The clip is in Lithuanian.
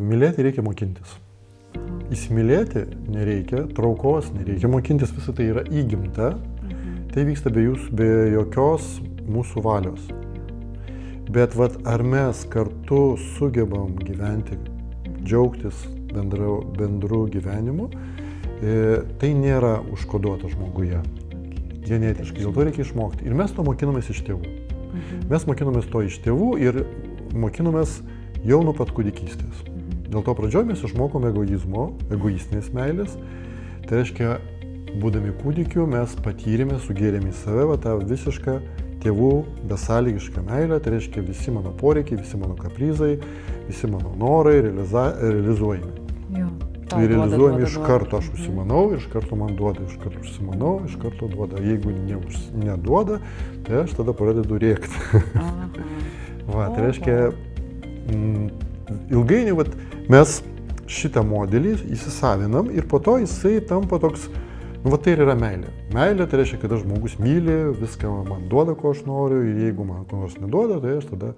mylėti reikia mokintis. Įsimylėti nereikia, traukos nereikia mokintis, visą tai yra įgimta. Tai vyksta be jokios mūsų valios. Bet ar mes kartu sugebam gyventi, džiaugtis bendru gyvenimu, tai nėra užkoduota žmoguje. Genetiškai, dėl to reikia išmokti. Ir mes to mokinomės iš tėvų. Mes mokinomės to iš tėvų ir mokinomės jau nuo pat kūdikystės. Dėl to pradžioje mes išmokom egoizmo, egoistinės meilės. Tai reiškia, būdami kūdikiu, mes patyrėme, sugėrėme į save tą visišką tėvų besąlygišką meilę. Tai reiškia, visi mano poreikiai, visi mano kaprizai, visi mano norai realizuojami. Ir realizuojami iš karto, aš užsimanau, iš karto man duoda, iš karto užsimanau, iš karto duoda. Jeigu neduoda, tai aš tada pradedu rėkti. Tai reiškia, ilgainiui mes šitą modelį įsisavinam ir po to jisai tampa toks, tai ir yra meilė. Meilė tai reiškia, kad žmogus myli, viską man duoda, ko aš noriu, ir jeigu man ko nors neduoda, tai aš tada